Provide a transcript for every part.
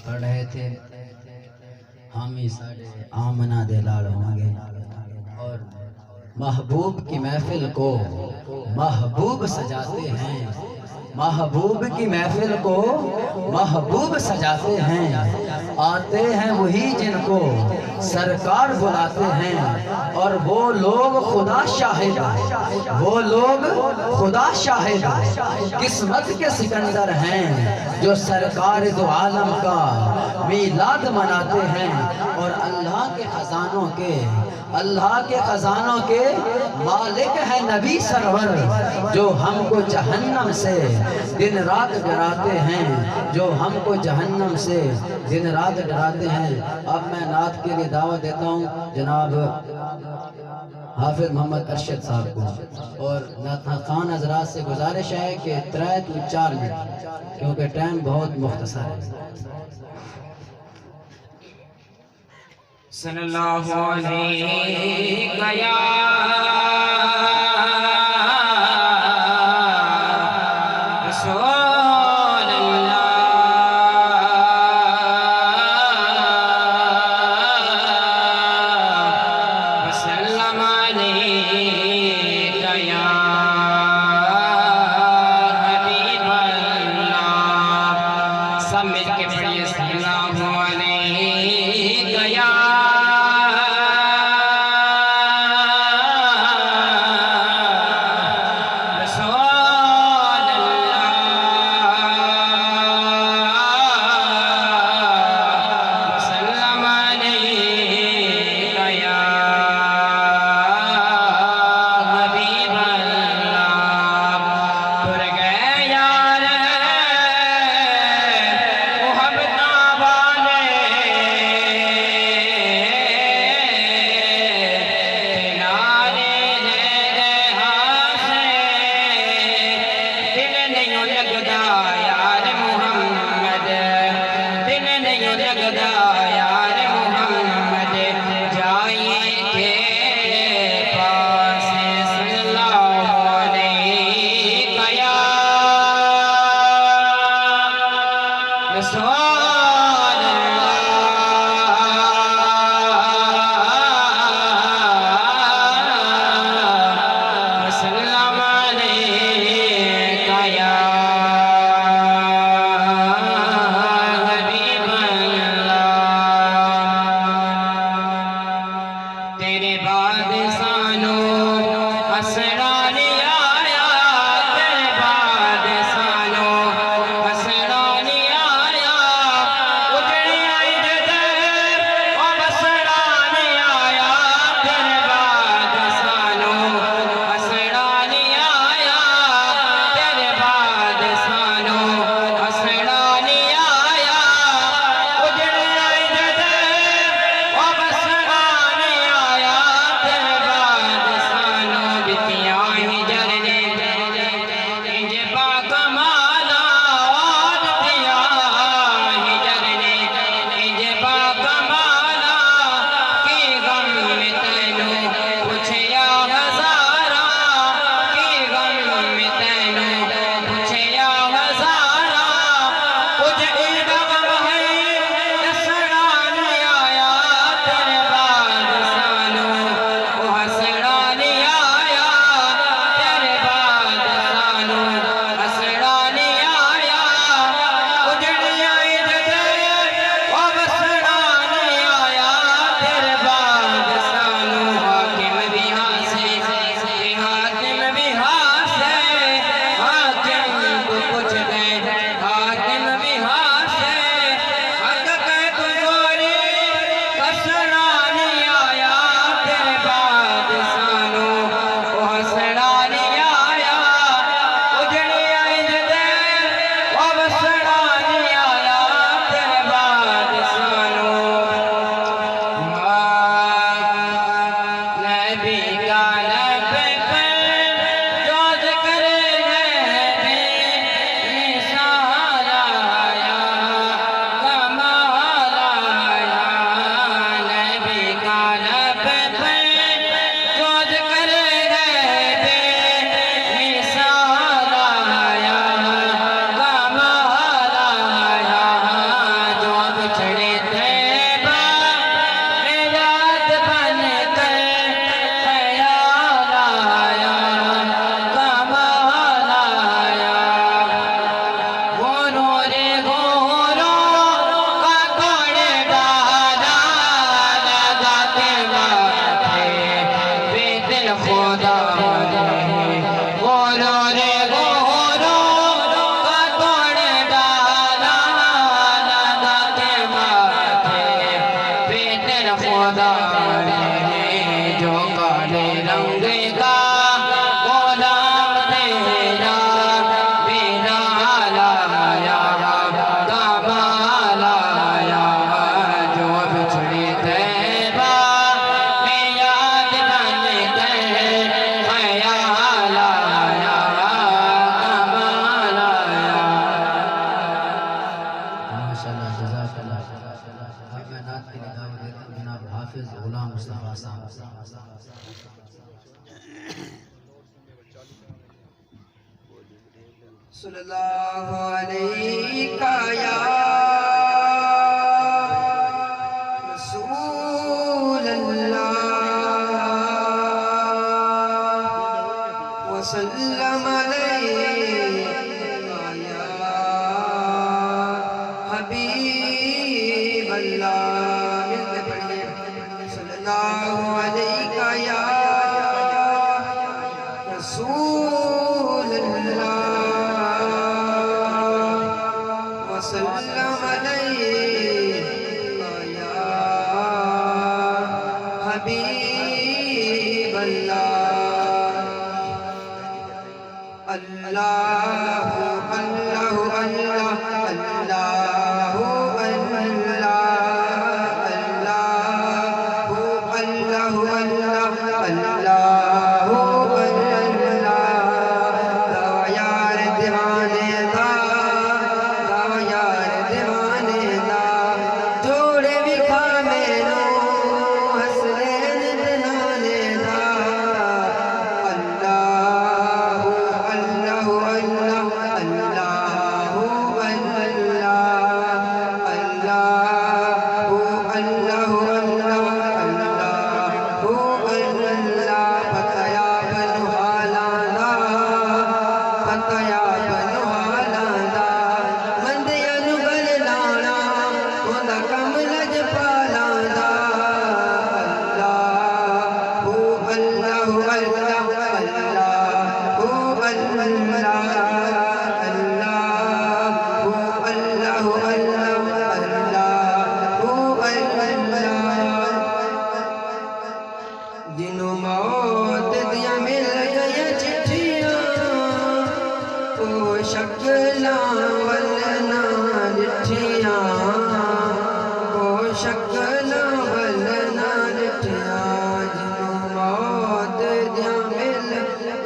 پڑھ رہے تھے ہم ہی ساڑے آمنہ دے لال ہوں گے، اور محبوب کی محفل کو محبوب سجاتے ہیں، محبوب کی محفل کو محبوب سجاتے ہیں، آتے ہیں وہی جن کو سرکار بلاتے ہیں، اور وہ لوگ خدا شاہد، وہ لوگ خدا شاہد قسمت کے سکندر ہیں جو سرکار دو عالم کا میلاد مناتے ہیں، اور اللہ کے خزانوں کے مالک ہے نبی سرور، جو ہم کو جہنم سے دن رات ڈراتے ہیں، جو ہم کو جہنم سے دن رات ڈراتے ہیں۔ اب میں نعت کے لیے دعوت دیتا ہوں جناب حافظ محمد ارشد صاحب کو، اور نعت خان حضرات سے گزارش ہے کہ 3-4 منٹ، کیونکہ ٹائم بہت مختصر ہے۔ صلی اللہ علیہ یا رسول اللہ، وسلم علیہ یا حبیب اللہ، سب مل کے پڑھیے صلی اللہ علیہ یا خدا ہے جو کالے رنگ کا غلام تیرا میرا لایا کمال آیا جو بچھڑی طیبہ میں یاد بن کر خیال آیا کمال آیا. ماشاءاللہ جزاک اللہ. اب میں نعت کی دعوت دیتا ہوں جناب حافظ غلام مصطفیٰ صاحب. صلی اللہ علیہ یا رسول اللہ وسلم علیہ یا حبیب اللہ. مل کے پڑھیے صلی اللہ علیہ یا رسول اللہ وسلم علیہ یا حبیب اللہ. اللہ اللہ اللہ اللہ جنوں موت دیا مل گئی چٹھیاں وہ شکلاں ولنا لٹھیاں وہ شکلاں ولنا لٹھیاں. جنوں موت دیا مل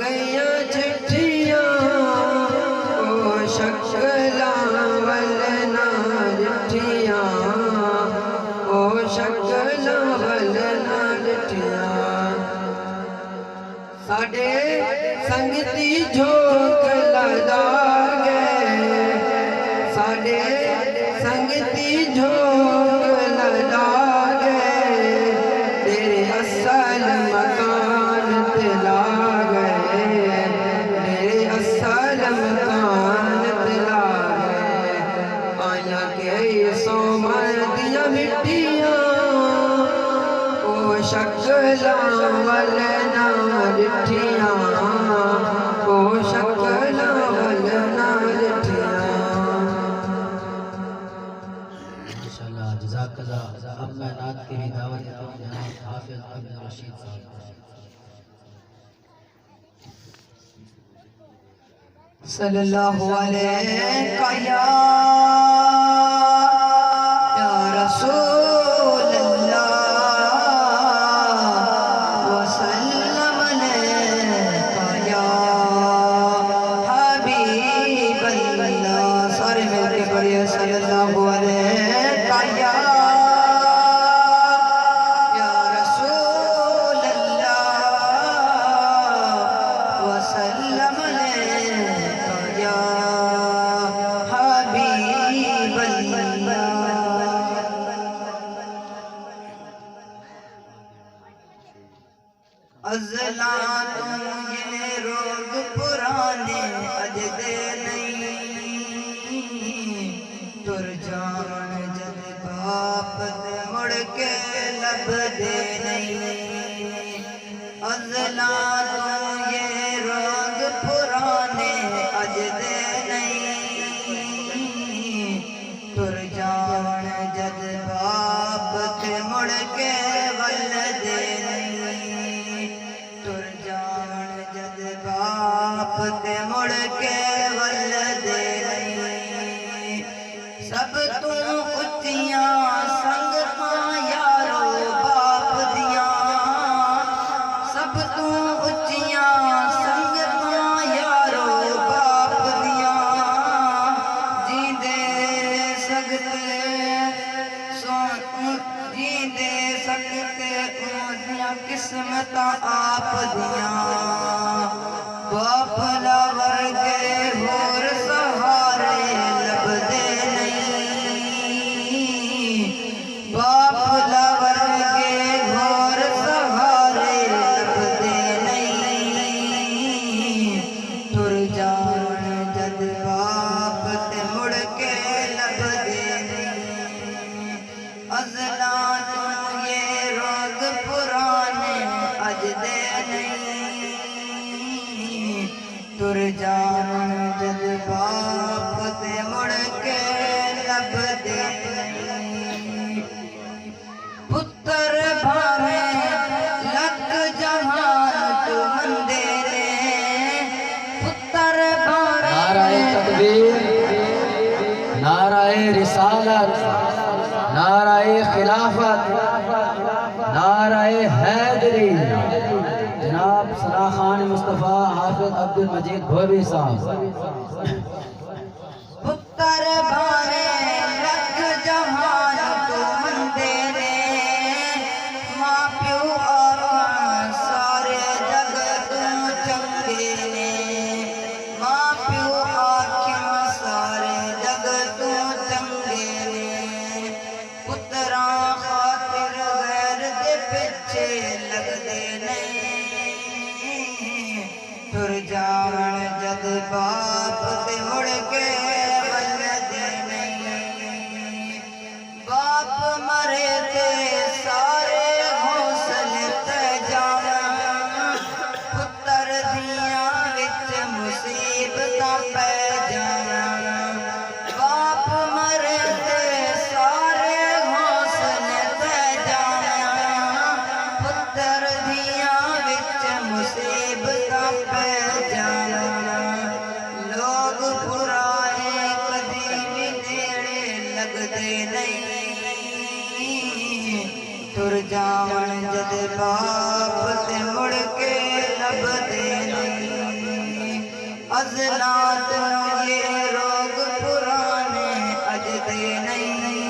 گئی چٹھیاں وہ شکلاں ولنا لٹھیاں وہ شکلاں ولنا لٹھیاں. ساڈے سنگتی جھوک لگا گئے ساڈے سنگتی جھوک لگا گئے تیرے اصل مکان تلا گئے تیرے اصل مکان تلا گئے. آیا کہ سو مردیاں مٹیاں وہ شکلاں ولنا لٹھیاں وہ شکلاں ولنا لٹھیاں. ماشاءاللہ جزاک اللہ. اب میں نعت کی بھی دعوت دیتا ہوں جناب حافظ عبد الرشید صاحب. صلی اللہ علیہ یا رسول اللہ وسلم علیہ یا حبیب اللہ. سارے مل کے پڑھیے صلی اللہ علیہ یا رسول اللہ وسلم علیہ یا حبیب اللہ. ازلان یہ روگ پرانے اج دے نہیں تر جان جد باپ مڑ کے لب دے نہیں. ازلان یہ روگ پرانے اج دے نہیں تر جان جد باپ مڑ کے نہیں دے سکتے اونیاں قسمت آپ دیاں باپلا ورگے ہور سہارے لبدے نہیں باپلا ورگے ہور سہارے لبدے نہیں تر جان جد باپ تے مڑ کے لبدے نہیں ازلاں تو یہ روگ پرانے اج دے نہیں تر جان جد باپ تے مڑ کے لبدے نہیں پتر بھاویں لکھ جہان تو مندے نے پتر نعرہ تکبیر، نعرہ رسالت، نعرہ خلافت، نعرہ حیدری، جناب ثنا خان مصطفیٰ حافظ عبد المجید بھوری صاحب. پتر بھاویں لکھ جہان تو مندے نے ماں پیو آکھاں سارے جگ تو چنگے نے ماں پیو آکھاں سارے جگ تو چنگے نے پتراں خاطر غیر دے پچھے لگدے نہیں تر جان جد باپ تے مڑ کے بلدے نہیں باپ مرے تے سارے حوصلے تے جاواں پتر دیاں وچ مصیبتاں پے جاواں باپ مرے تے سارے حوصلے تے جاواں پتر دیاں وچ مصیبتاں پے جاواں لوگ برائے کدی بھی نیڑے لگدے نہیں تر جاون جد باپ تے مڑ کے لبدے نہیں ازلاں تو یہ روگ پرانے اج دے نہیں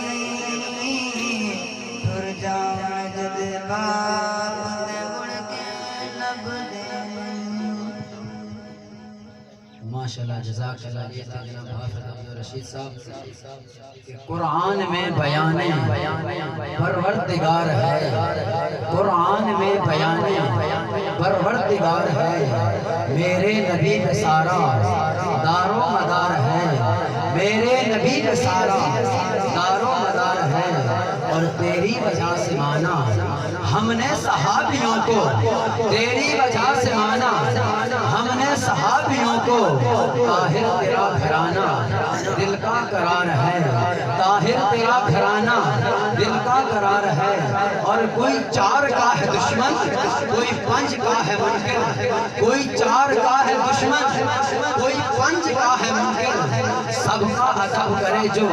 تر جاون جد باپ تے مڑ کے لبدے نہیں ماشاءاللہ جزاک اللہ. یہ تھا جناب حافظ عبد الرشید صاحب کہ قرآن میں بیان پروردگار ہے، قرآن میں بیان پروردگار ہے، میرے نبی پہ سارا دار و مدار ہے، میرے نبی پہ سارا دار و مدار ہے. اور تیری وجہ سے مانا ہم نے صحابیوں کو، تیری وجہ سے مانا ہم نے صحابیوں کو طاہر تیرا گھرانہ دل کا قرار ہے، طاہر تیرا گھرانہ دل کا قرار ہے. اور کوئی چار کا ہے دشمن، کوئی پنج کا ہے منکر، کوئی چار کا ہے دشمن، کوئی پنج کا ہے منکر. سب کا ادب کرے جو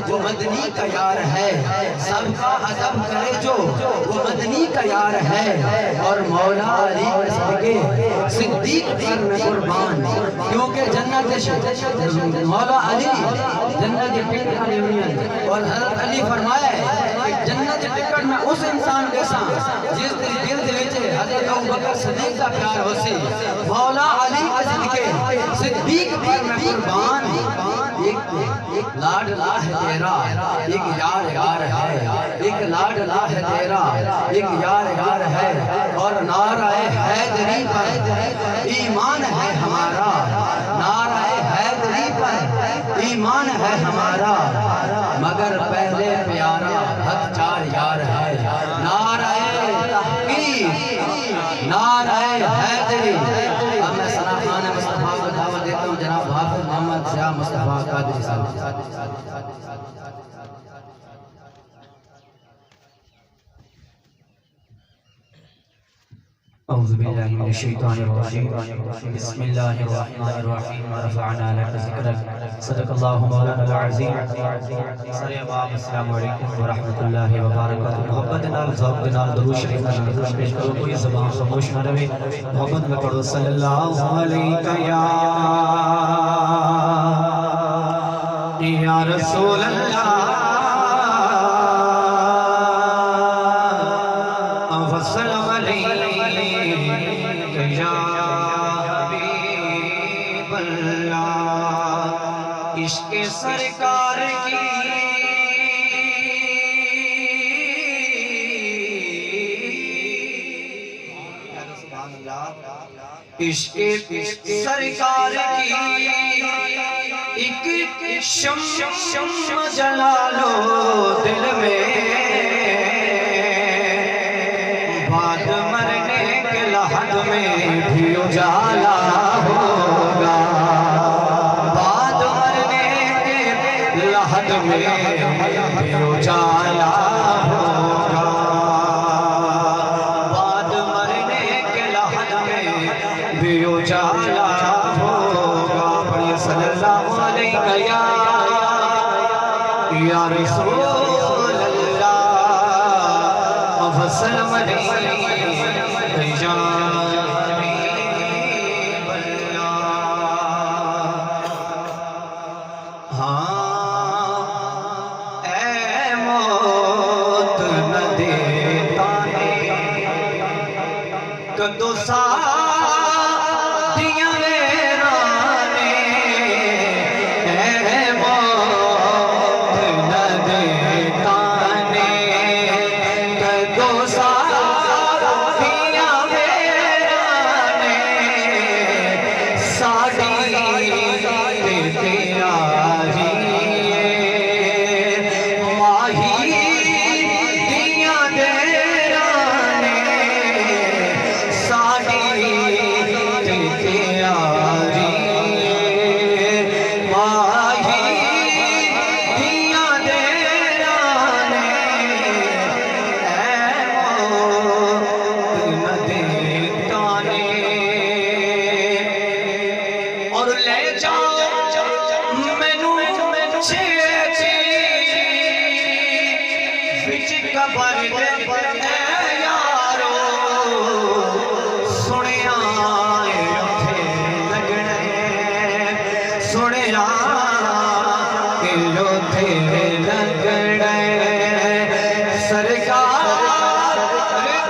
وہ مدنی کا یار ہے، سب کا ادب کرے جو وہ مدنی کا یار ہے. اور مولا علی کے صدقے صدیق پر میں قربان، کیونکہ جنت مولا علی جنت کی ٹکٹ آنے ہوئی ہے. اور حضرت علی فرمایا ہے کہ جنت کی ٹکٹ میں اس انسان کے ساتھ جس دل دل وچے حضرت ابوبکر صدیق کا پیار ہو سی. مولا علی کے صدقے صدیق پر میں قربان. ایک لاڈلا ہے تیرا، ایک یار یار ہے، ایک لاڈلا ہے تیرا، ایک یار یار ہے. اور نعرہ حیدری پر ایمان ہے ہمارا، نعرہ حیدری پر ایمان ہے ہمارا. مگر پہلے پیارا حق چار یار ہے. نعرہ تحقیق، نعرہ حیدری. اب میں ثنا خان مصطفیٰ کو دعوت دیتا ہوں جناب حافظ محمد شاہ مصطفیٰ قادری صاحب. اعوذ باللہ من الشیطان الرجیم بسم اللہ الرحمن الرحیم ورفعنا لک ذکرک صدق اللہ مولانا العظیم. سارے احباب السلام علیکم ورحمۃ اللہ وبرکاتہ. محبت نال ذوق نال درود شریف نال پیش کرو. کوئی زبان خاموش نہ رہے. محبت میں پڑھو صلی اللہ علیہ یا رسول اللہ عشق سرکار کی ایک شمع جلا لو دل میں، بعد مرنے کے لحظ میں بھی اجالا ہوگا، بعد مرنے کے لحظ میں بھی اجالا ہوگا، بعد مرنے کے لحظ میں بھی اجالا ہوگا۔ پڑھیے صلی اللہ علیہ یا رسول اللہ وسلم علیہ یا حبیب اللہ۔ ہاں اے موت نہ دیتا ہے کدو ساتھیاں ویرانے، اے موت نہ دیتا نے کدو ساتھیاں ویرانے، ساڑی تے تیاری ماہی دیاں دیرانے، ساڑی تے تیاری ماہی دیاں دیرانے، اے موت نہ دیتا نے، اور لے جاؤ مینوں چھیتی وچ قبر دے اے یارو، سنیا اے اوتھے لگنے، سنیا اے اوتھے لگنے، سرکار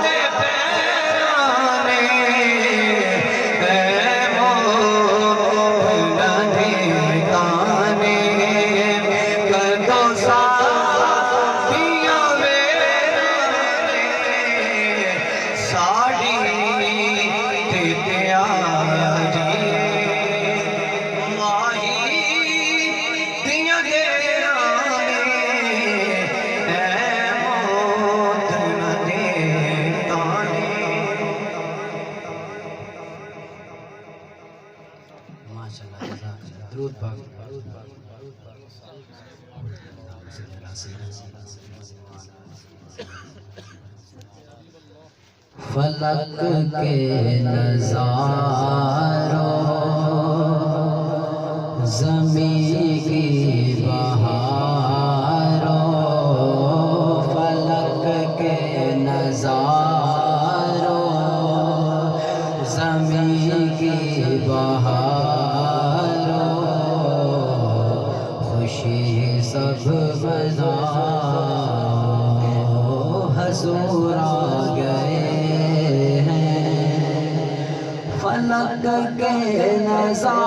دے پیرانے، اے موت نہ دیتا نے کدو ساتھیاں ویرانے، ساڑی تے تیاری ماہی دیاں دیرانے، اے موت نہ دیتا نے۔ ماشاءاللہ جزاک اللہ، درود پاک۔ فلک کے نظاروں زمین کی بہاروں، فلک کے نظاروں زمین کی بہاروں، خوشی سب مناؤ، حضور آ گئے ہیں، فلک کے نظاروں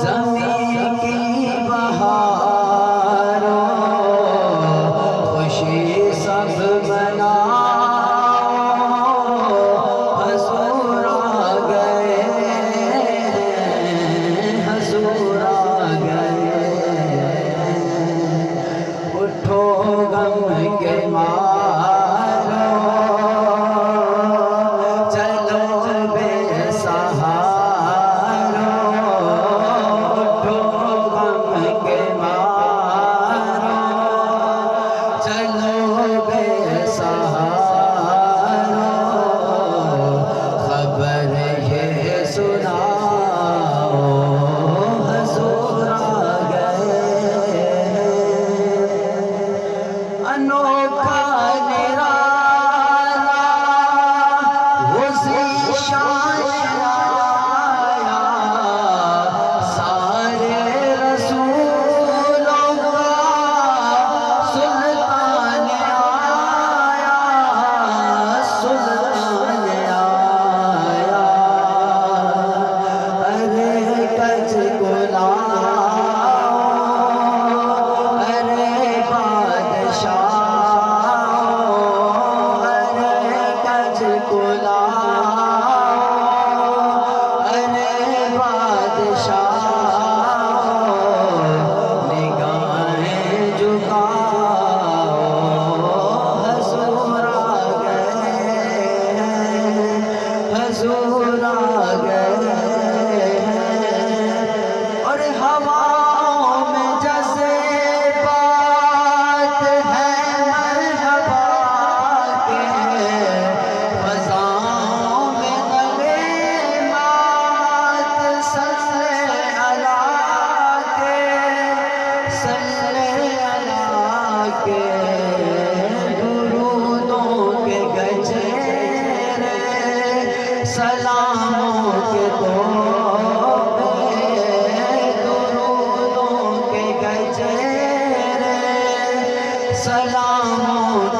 زمین کی بہاروں، خوشی سب مناؤ، حضور آ گئے ہیں، حضور آ گئے ہیں، اٹھو غم کے مارو، چلو بے سہارو، اٹھو غم کے مارو، چلو بے سہارو، خبر یہ سناؤ، حضور آ گئے ہیں، انوکھا سلام